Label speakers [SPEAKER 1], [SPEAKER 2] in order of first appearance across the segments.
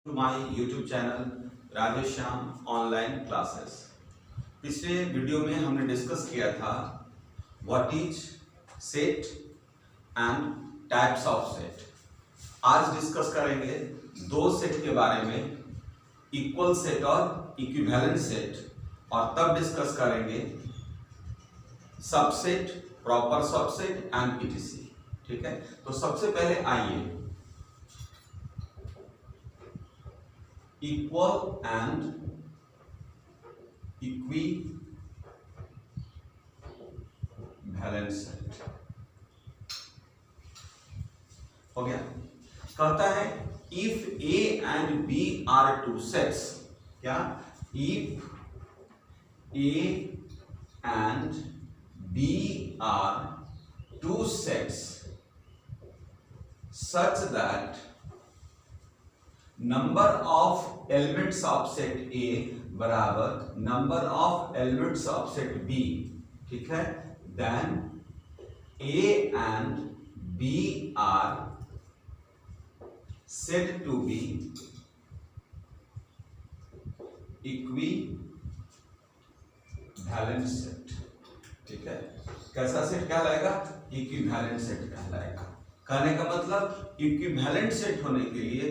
[SPEAKER 1] To my YouTube channel Rajesh Shyam online classes. पिछले video में हमने डिस्कस किया था what is set and types of set. आज डिस्कस करेंगे दो सेट के बारे में, इक्वल सेट और इक्विवेलेंट सेट, और तब डिस्कस करेंगे subset, proper subset and ETC. ठीक है, तो सबसे पहले आइए इक्वल एंड इक्विवेलेंट सेट हो गया। कहता है if A and B are two sets, क्या if A and B are two sets such that number of elements of set A बराबर number of elements of set B, ठीक है, then A and B are said to be equivalent set। ठीक है, कैसा set कहलाएगा? Equivalent set कहलाएगा। कहने का मतलब इक्विवेलेंट सेट होने के लिए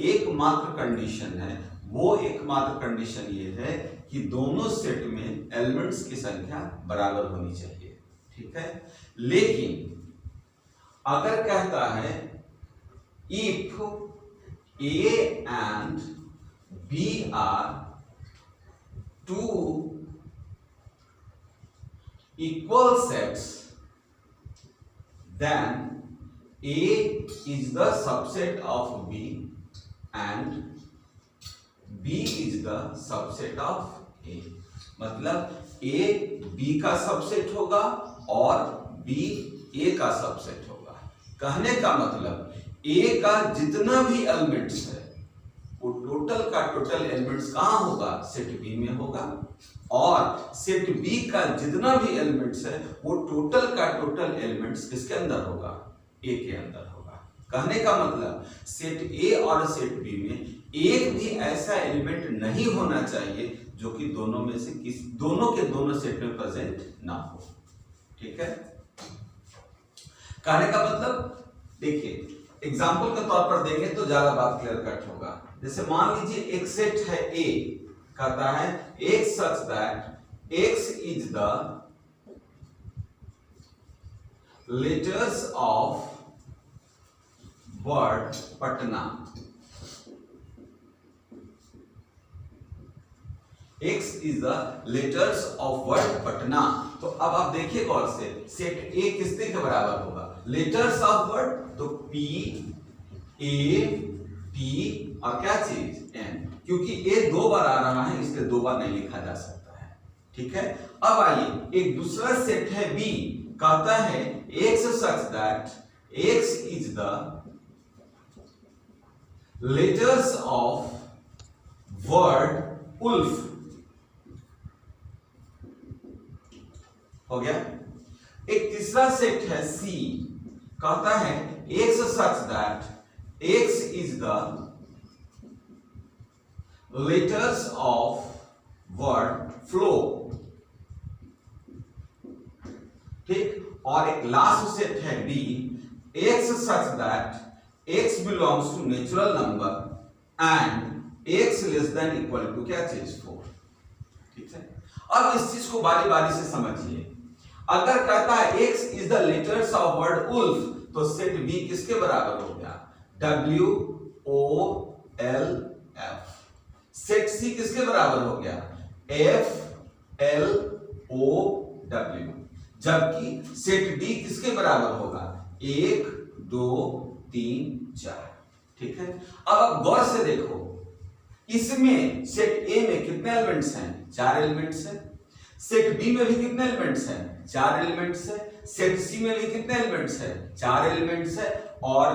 [SPEAKER 1] एकमात्र कंडीशन है, वो एकमात्र कंडीशन ये है कि दोनों सेट में एलिमेंट्स की संख्या बराबर होनी चाहिए। ठीक है, लेकिन अगर कहता है if A and B are two equal sets then A is the subset of B and B is the subset of A। मतलब A B का सबसेट होगा और B A का सबसेट होगा। कहने का मतलब A का जितना भी एलिमेंट्स है वो टोटल का टोटल एलिमेंट्स कहाँ होगा? सेट B में होगा, और सेट B का जितना भी एलिमेंट्स है वो टोटल का टोटल एलिमेंट्स किसके अंदर होगा? ए के अंदर होगा। कहने का मतलब सेट ए और सेट बी में एक भी ऐसा एलिमेंट नहीं होना चाहिए जो कि दोनों में से दोनों के दोनों सेट में प्रेजेंट ना हो। ठीक है, कहने का मतलब देखिए एग्जांपल के तौर पर देंगे तो ज्यादा बात क्लियर कट होगा। जैसे मान लीजिए एक सेट है ए, कहता है x such that x is the letters of word Patna. x is the letters of word Patna. तो अब आप देखिए गौर से, सेट A किसके के बराबर होगा? लेटर्स ऑफ वर्ड, तो P A T और क्या चीज N, क्योंकि A दो बार आ रहा है इसलिए दो बार नहीं लिखा जा सकता है। ठीक है, अब आइए एक दूसरा सेट है B, कहता है x such that x is the letters of word wolf। हो गया। एक तीसरा सेट है C, कहता है x such that x is the letters of word flow। ठीक, और एक लास्ट सेट है D, x such that x belongs to natural number and x less than equal to क्या चीज 4। ठीक है, अब इस चीज को बारी बारी से समझिए। अगर कहता है x is the letters of word wolf, तो सेट B किसके बराबर हो गया? W O L F। Set C किसके बराबर हो गया? F L O W। जबकि सेट D किसके बराबर होगा? 1 2 3 4। ठीक है, अब आप गौर से देखो, इसमें सेट A में कितने एलिमेंट्स हैं? 4 एलिमेंट्स हैं। सेट B में भी कितने एलिमेंट्स हैं? 4 एलिमेंट्स हैं। सेट C में भी कितने एलिमेंट्स हैं? 4 एलिमेंट्स हैं। और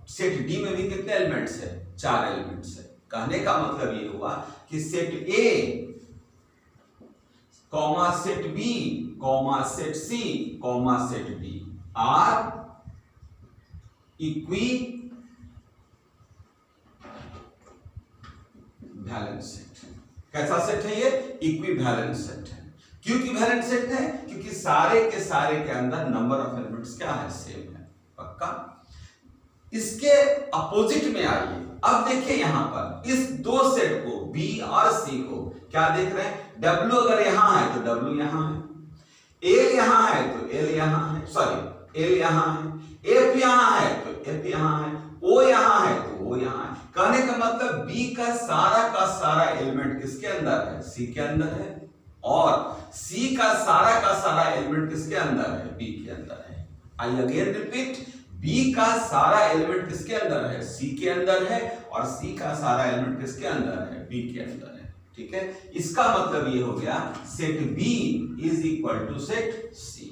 [SPEAKER 1] सेट D में भी कितने एलिमेंट्स हैं? 4 एलिमेंट्स हैं। कहने का मतलब ये हुआ कि set A comma set B comma set C comma set D are equi equivalent set. कैसा सेट है ये? इक्विवेलेंट सेट है। क्यों इक्विवेलेंट सेट है? क्योंकि सारे के अंदर नंबर ऑफ एलिमेंट्स क्या है? सेम है। पक्का? इसके अपोजिट में आइए, अब देखिए यहां पर इस दो सेट को B और C को क्या देख रहे हैं? W अगर यहां है तो W यहां है, L यहां है तो L यहां है, सॉरी L यहां है, F यहां है तो F यहां है, O यहां है तो O यहां है। कहने का मतलब B का सारा एलिमेंट किसके अंदर है? C के अंदर है, और C का सारा एलिमेंट किसके अंदर है? B के अंदर है। आई अगेन रिपीट, B का सारा एलिमेंट किसके अंदर है? C के अंदर है, और C का सारा एलिमेंट किसके अंदर है? B के अंदर है। ठीक है, इसका मतलब ये हो गया set B is equal to set C।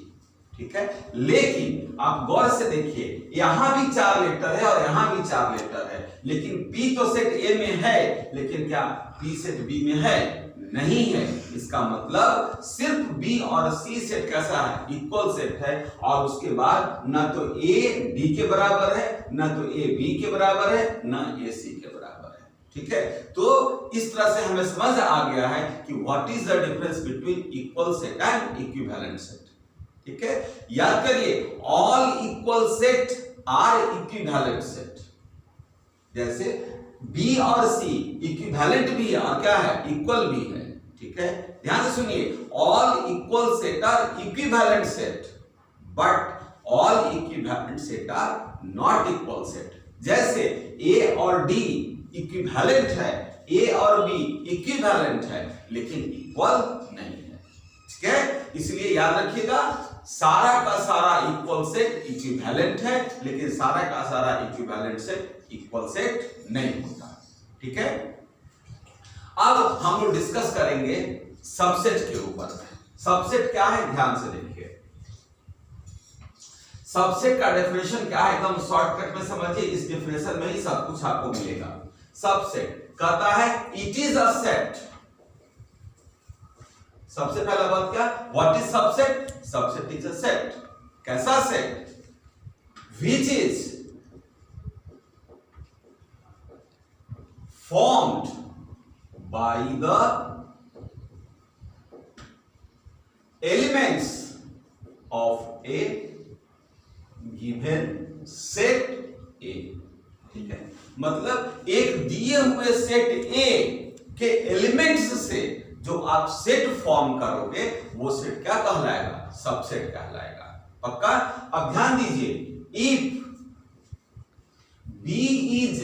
[SPEAKER 1] ठीक है, लेकिन आप गौर से देखिए, यहां भी 4 लेटर है और यहां भी 4 लेटर है, लेकिन P तो सेट A में है, लेकिन क्या P सेट B में है? नहीं है। इसका मतलब सिर्फ B और C सेट कैसा है? इक्वल सेट है, और उसके बाद ना तो A D के बराबर है, ना तो A B के बराबर है, ना A C के बराबर है। ठीक है, तो इस तरह से हमें समझ आ गया है कि what is the difference between equal set and equivalent set. ठीक है, याद करिए, all equal set are equivalent set. जैसे B और C इक्विवेलेंट भी है और क्या है? इक्वल भी है। ठीक है, ध्यान से सुनिए, all equal set are equivalent set, but all equivalent set are not equal set. जैसे A और D इक्विवेलेंट है, A और B इक्विवेलेंट है, लेकिन इक्वल नहीं है। ठीक है, इसलिए याद रखिएगा, सारा का सारा इक्वल सेट इक्विवेलेंट है, लेकिन सारा का सारा इक्विवेलेंट सेट इक्वल सेट नहीं होता। ठीक है, अब हम लोग डिस्कस करेंगे सबसेट के ऊपर में। सबसेट क्या है? ध्यान से देखिए, सबसेट का डेफिनेशन क्या है? एकदम शॉर्टकट में समझिए, इस डेफिनेशन में ही सब कुछ आपको मिलेगा। सबसेट कहता है इट इज अ सेट। सबसे पहला बात क्या? What is subset? Subset is a set. कैसा सेट? Which is formed by the elements of a given set A। ठीक है, मतलब एक दिए हुए सेट A के एलिमेंट्स से जो आप सेट फॉर्म करोगे, वो सेट क्या कहलाएगा? सबसेट कहलाएगा। पक्का? अब ध्यान दीजिए, if B is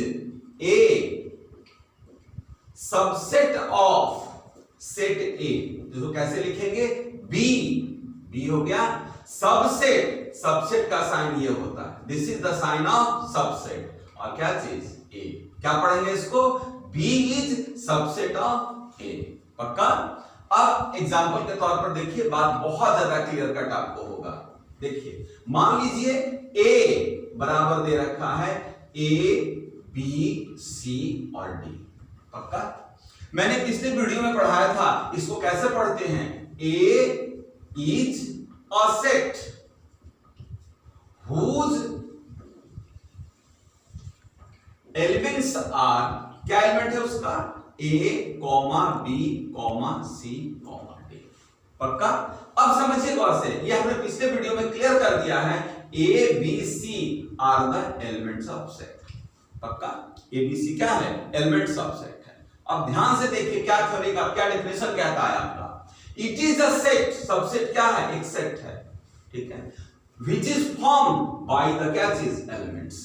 [SPEAKER 1] a subset of set A, तो कैसे लिखेंगे? B हो गया सबसेट, सबसेट का साइन ये होता है, this is the sign of subset, और क्या चीज? A। क्या पढ़ेंगे इसको? B is subset of A। पक्का? अब एग्जांपल के तौर पर देखिए, बात बहुत ज्यादा क्लियर कट आपको होगा। देखिए, मान लीजिए A बराबर दे रखा है A B C और D। पक्का? मैंने पिछले वीडियो में पढ़ाया था, इसको कैसे पढ़ते हैं? A is a set whose elements are, क्या एलिमेंट है उसका? A, B, C, D। पक्का? अब समझिए गौर से, ये हमने पिछले वीडियो में क्लियर कर दिया है, A, B, C are the elements of set. पक्का? A, B, C क्या है? Elements of set. अब ध्यान से देखिए, क्या थ्योरी का क्या डेफिनेशन कहता है आपका? It is a set. Subset क्या है? एक सेट है। ठीक है, which is formed by the क्या चीज? एलिमेंट्स।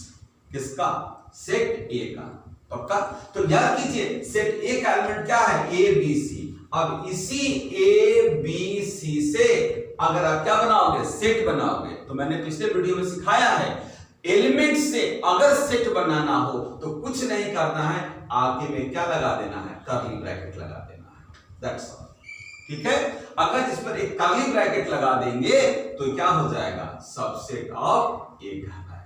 [SPEAKER 1] किसका? सेट A का। पक्का? तो याद कीजिए, सेट A का एलिमेंट क्या है? A B C। अब इसी A B C से अगर आप क्या बनाओगे? सेट बनाओगे। तो मैंने पिछले वीडियो में सिखाया है, एलिमेंट से अगर सेट बनाना हो तो कुछ नहीं करना है, आगे में क्या लगा देना है? कर्ली ब्रैकेट लगा देना है। That's all. ठीक है, अगर इस पर एक कर्ली ब्रैकेट लगा देंगे तो क्या हो जाएगा? सबसेट ऑफ A कहलाएगा।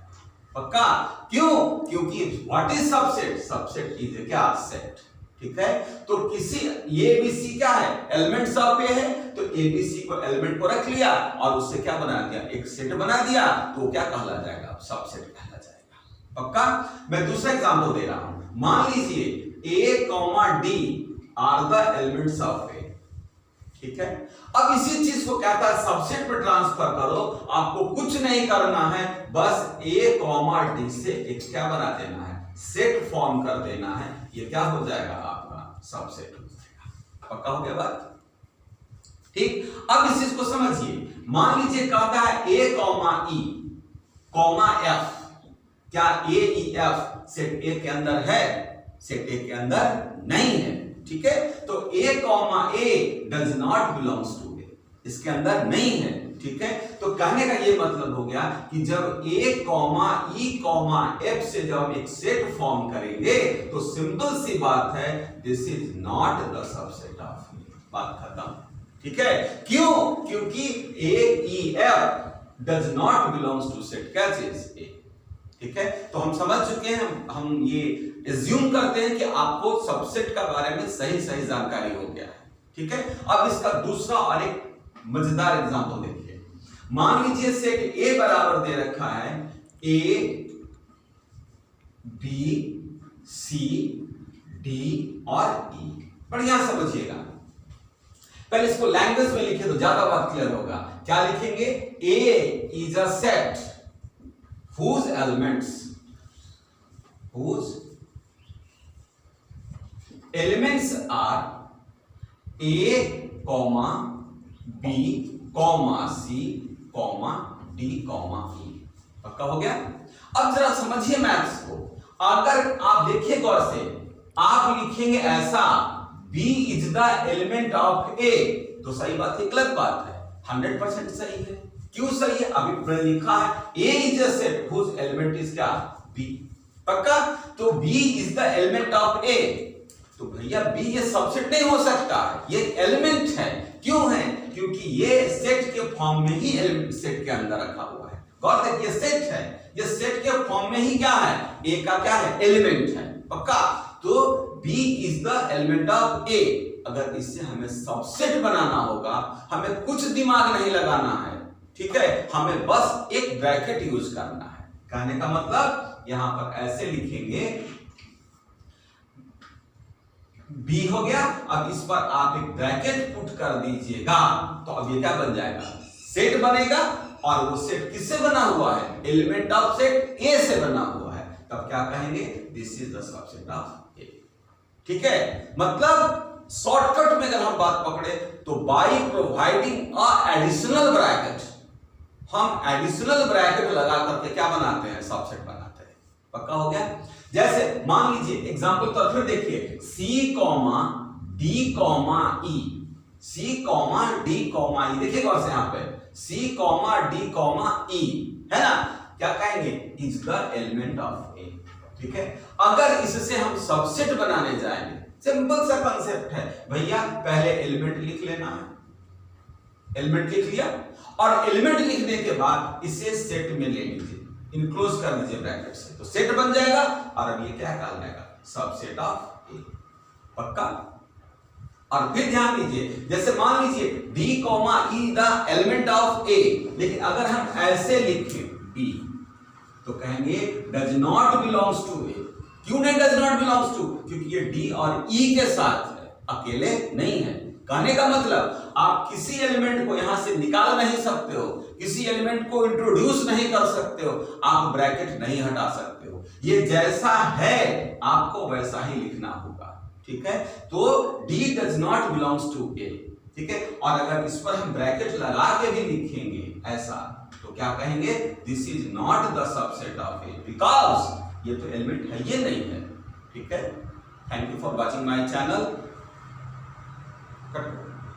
[SPEAKER 1] पक्का? क्यों? क्योंकि what is subset? Subset is क्या? सेट। ठीक है, तो किसी A B C क्या है? एलिमेंट्स ऑफ A है, तो A B C को एलिमेंट को रख लिया और उससे क्या बना दिया? एक सेट बना दिया, तो क्या कहला जाएगा? सबसेट कहला जाएगा। पक्का? मैं दूसरा एग्जांपल दे रहा हूं। मान लीजिए A, D are the elements of A. ठीक है, अब इसी चीज को कहता है सबसेट में ट्रांसफर करो, आपको कुछ नहीं करना है, बस A, D से एक क्या बना देना है, सेट फॉर्म कर देना है, ये क्या हो जाएगा आपका सबसेट हो जाएगा। पक्का हो गया बात? ठीक, अब इस चीज को समझिए, मान लीजिए कहता है A, E, F, क्या A, E, F set A के अंदर है? सेट A के अंदर नहीं है। ठीक है, तो A, does not belongs to A, इसके अंदर नहीं है। ठीक है, तो कहने का ये मतलब हो गया कि जब A, E, F से जब एक सेट फॉर्म करेंगे तो सिंपल सी बात है, this is not the subset of A. बात खत्म। ठीक है, क्यों? क्योंकि A, E, F does not belongs to set क्या चीज ए। ठीक है, तो हम समझ चुके हैं, हम ये एज्यूम करते हैं कि आपको सबसेट का बारे में सही जानकारी हो गया है। ठीक है, अब इसका दूसरा और एक मजेदार एग्जांपल देखिए। मान लीजिए सेट ए बराबर दे रखा है A, B, C, D और E। बढ़िया समझिएगा, पहले इसको लैंग्वेज में लिखे तो ज्यादा बात क्लियर होगा। क्या लिखेंगे? A is a set whose elements are A, B, C, D, E। पक्का हो गया? अब जरा समझिए मैथ्स को। अगर आप देखिए गौर से, आप लिखेंगे ऐसा B is the element of A, तो सही बात है, गलत बात है? 100% सही है। क्यों सही है? अभी लिखा है A is a set whose element is क्या? B। पक्का? तो B is the element of A, तो भैया B ये सबसेट नहीं हो सकता है, ये एलिमेंट है। क्यों है? क्योंकि ये सेट के फॉर्म में ही सेट के अंदर रखा हुआ है। गौर देखिए, सेट है, ये सेट के फॉर्म में ही क्या है? A का क्या है? एलिमेंट है। पक्का? तो B is the element of A। अगर इससे हमें सबसेट बनाना होगा, हमें कुछ दिमाग नहीं लगाना है। ठीक है, हमें बस एक ब्रैकेट यूज करना है। कहने का मतलब यहां पर ऐसे लिखेंगे, B हो गया, अब इस पर आप एक ब्रैकेट पुट कर दीजिएगा, तो अब ये क्या बन जाएगा? सेट बनेगा। और वो सेट किससे बना हुआ है? एलिमेंट ऑफ सेट A से बना हुआ है। तब क्या कहेंगे? This is the subset of A। ठीक है, मतलब शॉर्टकट में अगर हम बात पकड़े तो by providing a additional bracket, हम एडिशनल ब्रैकेट लगा करके क्या बनाते हैं? सबसेट बनाते हैं। पक्का हो गया? जैसे मान लीजिए एग्जांपल तो फिर देखिए, C, D, E, C, D, E, देखिए गौर से यहां पे C, D, E है ना, क्या कहेंगे? Is the element of A। ठीक है, अगर इससे हम सबसेट बनाने जाएंगे, सिंपल सा कंसेप्ट है भैया, पहले एलिमेंट लिख लेना है। एलिमेंट लिख लिया, और एलिमेंट लिखने के बाद इसे सेट में ले लीजिए, इनक्लोज कर दीजिए ब्रैकेट से, तो सेट बन जाएगा। और अब ये क्या कहल जाएगा? Subset of A। पक्का? और फिर ध्यान दीजिए, जैसे मान लीजिए D, E the element of A, लेकिन अगर हम ऐसे लिखें B, तो कहेंगे does not belongs to A। क्यों नहीं डज नॉट बिलोंग्स टू? क्योंकि ये D और E के साथ है, अकेले नहीं है। कहने का मतलब आप किसी एलिमेंट को यहां से निकाल नहीं सकते हो, किसी एलिमेंट को इंट्रोड्यूस नहीं कर सकते हो, आप ब्रैकेट नहीं हटा सकते हो। ये जैसा है आपको वैसा ही लिखना होगा। ठीक है, तो D does not belongs to A। ठीक है, और अगर इस पर हम ब्रैकेट लगा के भी लिखेंगे ऐसा, तो क्या कहेंगे? This is not the subset of A, because ये तो एलिमेंट है, ये नहीं है। ठीक है, thank you for watching my channel.